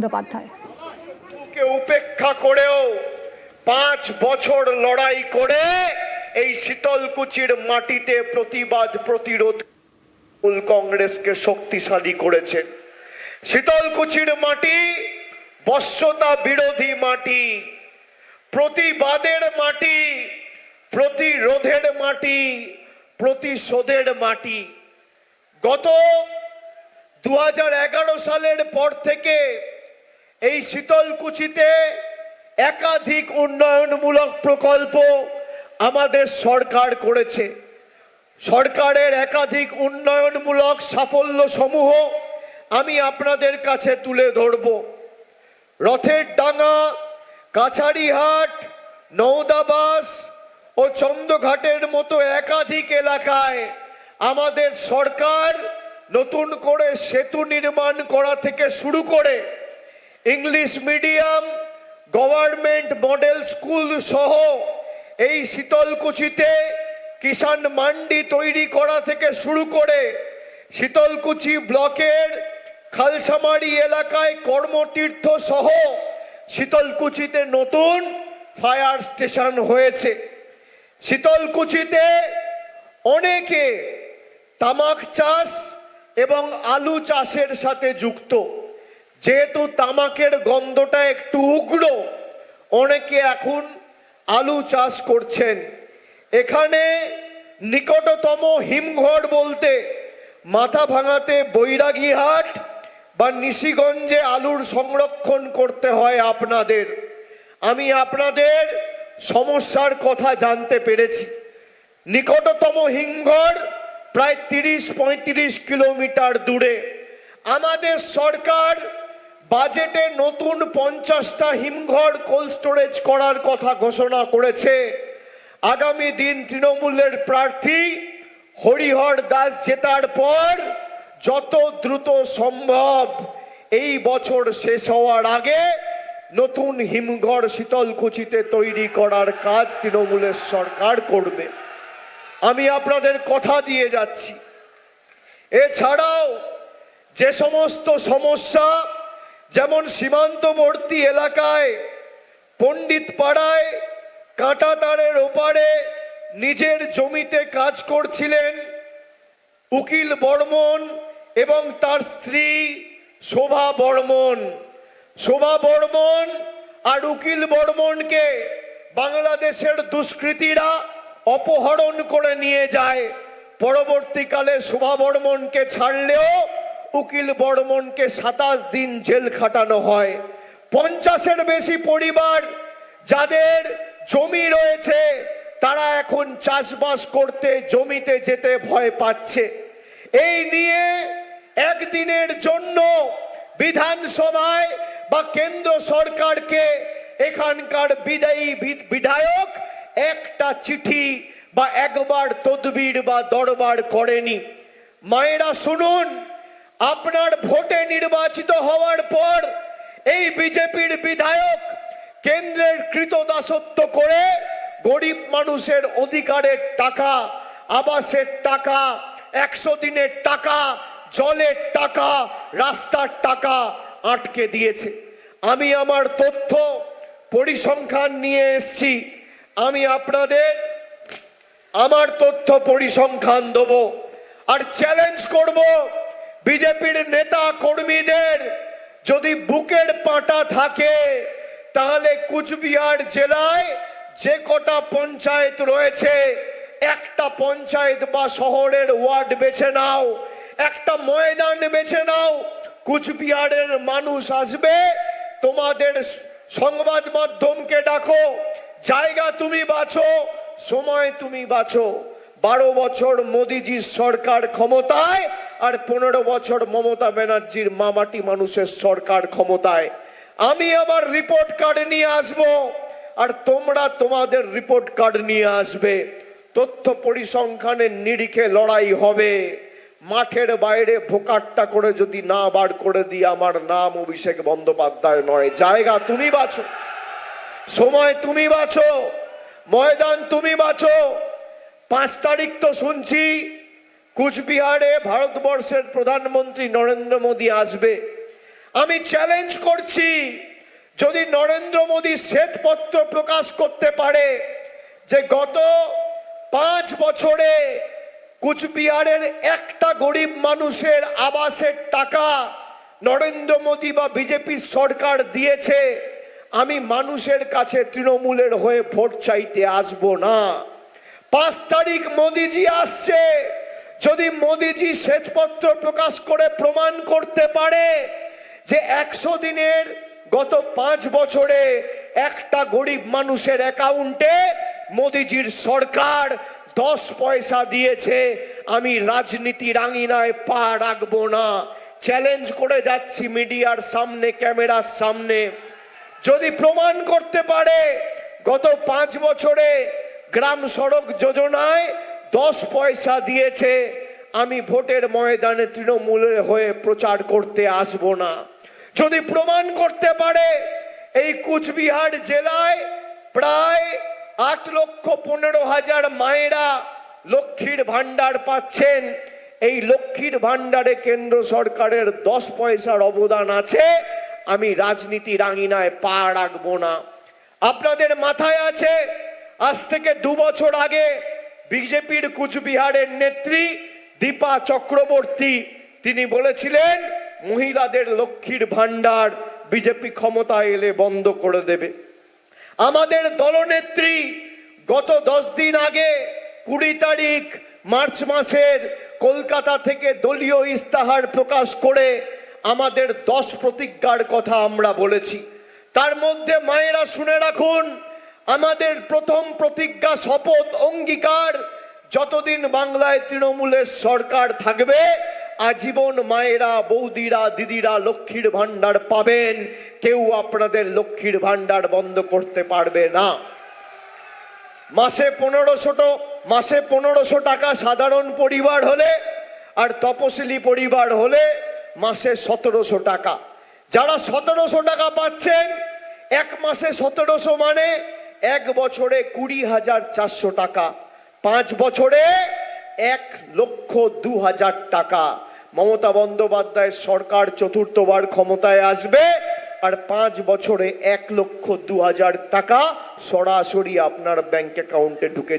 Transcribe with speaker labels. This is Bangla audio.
Speaker 1: বন্দ্যোপাধ্যায়
Speaker 2: উপেক্ষা করেও 5 বছর লড়াই করে এই শীতলকুচির মাটিতে প্রতিবাদ প্রতিরোধ কংগ্রেসকে শক্তিশালী করেছেন। শীতলকুচির মাটি বশ্যতা বিরোধী মাটি, প্রতিবাদের মাটি, প্রতিরোধের মাটি, প্রতিশোধের মাটি। গত 2011 সালের পর থেকে এই শীতলকুচিতে একাধিক উন্নয়নমূলক প্রকল্প আমাদের সরকার করেছে। সরকারের একাধিক উন্নয়নমূলক সাফল্য সমূহ আমি আপনাদের কাছে তুলে ধরব। রথের ডাঙ্গা, কাছারিহাট, নওদাবাস ও চন্দ্রঘাটের মতো একাধিক এলাকায় আমাদের সরকার নতুন করে সেতু নির্মাণ করা থেকে শুরু করে English medium, government model school সহ এই শীতলকুচিতে কিষাণ মান্ডি তৈরি করা থেকে শুরু করে শীতলকুচি ব্লকের খালসামারি এলাকায় কর্মতীর্থ সহ শীতলকুচিতে নতুন ফায়ার স্টেশন হয়েছে। শীতলকুচিতে অনেকে তামাক চাষ এবং আলু চাষের সাথে যুক্ত। যেহেতু তামাকের গন্ধটা একটু উগ্র, অনেকে এখন আলু চাষ করছেন। এখানে নিকটতম হিমঘর বলতে মাথা ভাঙাতে বৈরাগীহাট বা নিশিগঞ্জে আলুর সংরক্ষণ করতে হয় আপনাদের। আমি আপনাদের সমস্যার কথা জানতে পেরেছি। নিকটতম হিমঘর প্রায় 30-35 কিলোমিটার দূরে। আমাদের সরকার বাজেটে নতুন 50টা হিমঘর কোল্ড স্টোরেজ করার কথা ঘোষণা করেছে। আগামী দিন তৃণমূলের প্রার্থী হরিহর দাস জেতার পর যত দ্রুত সম্ভব এই বছর শেষ হওয়ার আগে নতুন হিমঘর শীতলকুচিতে তৈরি করার কাজ তৃণমূলের সরকার করবে। আমি আপনাদের কথা দিয়ে যাচ্ছি। এছাড়াও যে সমস্ত সমস্যা, যেমন সীমান্তবর্তী এলাকায় পণ্ডিত পাড়ায় কাঁটাতারের ওপারে নিজের জমিতে কাজ করছিলেন উকিল বর্মন এবং তার স্ত্রী শোভা বর্মন। শোভা বর্মন আর উকিল বর্মনকে বাংলাদেশের দুষ্কৃতীরা অপহরণ করে নিয়ে যায়। পরবর্তীকালে শোভা বর্মনকে ছাড়লেও উকিল বর্মনকে 27 দিন জেল খাটানো হয়। 50-এর বেশি পরিবার যাদের জমি রয়েছে তারা এখন চাষবাস করতে জমিতে যেতে ভয় পাচ্ছে। এই নিয়ে একদিনের জন্য বিধানসভায় বা কেন্দ্র সরকারকে এখানকার বিদায়ী বিধায়ক একটা চিঠি বা একবার তদবির বা দরবার করেনি। মায়েরা শুনুন, আপনার ভোটে নির্বাচিত হওয়ার পর এই বিজেপির বিধায়ক কেন্দ্রের কৃতদাসত্ব করে গরিব মানুষের অধিকারের টাকা, আবাসের টাকা, 100 দিনের টাকা, জলের টাকা, রাস্তার টাকা আটকে দিয়েছে। আমি আমার তথ্য পরিসংখ্যান নিয়ে এসেছি। আমি আপনাদের আমার তথ্য পরিসংখ্যান দেব আর চ্যালেঞ্জ করব বিজেপির নেতা কর্মীদের। যদি বুকের পাঁটা থাকে তাহলে কুচবিহার জেলায় যে কটা পঞ্চায়েত রয়েছে একটা পঞ্চায়েত বা শহরের ওয়ার্ড বেছে নাও, একটা ময়দান বেছে নাও। কুচবিহারের মানুষ আসবে, তোমাদের সংবাদ মাধ্যমকে ডাকো, জায়গা তুমি বাছো, সময় তুমি বাছো। 12 বছর মোদিজির সরকার ক্ষমতায় আর 15 বছর মমতা ব্যানার্জির মামাটি মানুষের সরকার ক্ষমতায়। আমি আমার রিপোর্ট কার্ড নিয়ে আসব আর তোমরা তোমাদের রিপোর্ট কার্ড নিয়ে আসবে। তথ্য পরিসংখ্যানের নিরিখে লড়াই হবে। মাঠের বাইরে ভোকাট্টা করে যদি না বার করে দিই, আমার নাম অভিষেক বন্দ্যোপাধ্যায় নয়। জায়গা তুমি বাছো, সময় তুমি বাছো, ময়দান তুমি বাছো। 5 তারিখ তো শুনছি কুচবিহারে ভারতবর্ষের প্রধানমন্ত্রী নরেন্দ্র মোদী আসবে। আমি চ্যালেঞ্জ করছি, যদি নরেন্দ্র মোদী শ্বেতপত্র প্রকাশ করতে পারে যে গত 5 বছরে কুচবিহারের একটা গরিব মানুষের আবাসের টাকা নরেন্দ্র মোদী বা বিজেপি সরকার দিয়েছে, আমি মানুষের কাছে তৃণমূলের হয়ে ভোট চাইতে আসব না। 5 তারিখ মোদিজি আসছে, যদি মোদিজি শ্বেতপত্র প্রকাশ করে প্রমাণ করতে পারে যে 100 দিনের গত 5 বছরে একটা গরিব মানুষের অ্যাকাউন্টে মোদিজির সরকার 10 পয়সা দিয়েছে, আমি রাজনীতির আঙিনায় পা রাখবো না। চ্যালেঞ্জ করে যাচ্ছি মিডিয়ার সামনে, ক্যামেরার সামনে, যদি প্রমাণ করতে পারে গত 5 বছরে গ্রাম সড়ক যোজনায় 10 পয়সা দিয়েছে, আমি ভোটের ময়দানে তৃণমূলের হয়ে প্রচার করতে আসব না। যদি প্রমাণ করতে পারে এই কুচবিহার জেলায় প্রায় 8,15,000 মায়েরা লক্ষ্মীর ভান্ডার পাচ্ছেন, এই লক্ষ্মীর ভান্ডারে কেন্দ্র সরকারের 10 পয়সার অবদান আছে, আমি রাজনীতির আঙিনায় পা রাখবো না। আপনাদের মাথায় আছে, আজ থেকে 2 বছর আগে বিজেপির কুচবিহারের নেত্রী দীপা চক্রবর্তী তিনি বলেছিলেন মহিলাদের লক্ষ্মীর ভান্ডার বিজেপি ক্ষমতায় এলে বন্ধ করে দেবে। আমাদের দলনেত্রী গত 10 দিন আগে 20 তারিখ মার্চ মাসের কলকাতা থেকে দলীয় ইস্তাহার প্রকাশ করে আমাদের 10 প্রতিজ্ঞার কথা আমরা বলেছি। তার মধ্যে মায়েরা শুনে রাখুন, আমাদের প্রথম প্রতিজ্ঞা, শপথ, অঙ্গীকার, যতদিন বাংলায় তৃণমূলের সরকার থাকবে আজীবন মায়েরা, বৌদিরা, দিদিরা লক্ষ্মীর ভান্ডার পাবেন, কেউ আপনাদের লক্ষ্মীর ভান্ডার বন্ধ করতে পারবে না। মাসে 1500 টাকা সাধারণ পরিবার হলে আর তপশিলি পরিবার হলে মাসে 1700 টাকা। যারা 1700 টাকা পাচ্ছেন, 1 মাসে 1700 মানে 1 বছরে 20,400 টাকা, 5 বছরে 1,02,000 টাকা। মমতা বন্দ্যোপাধ্যায়ের সরকার চতুর্থবার ক্ষমতায় আসবে আর 5 বছরে 1,02,000 টাকা সরাসরি আপনার ব্যাংক অ্যাকাউন্টে ঢুকে যাবে।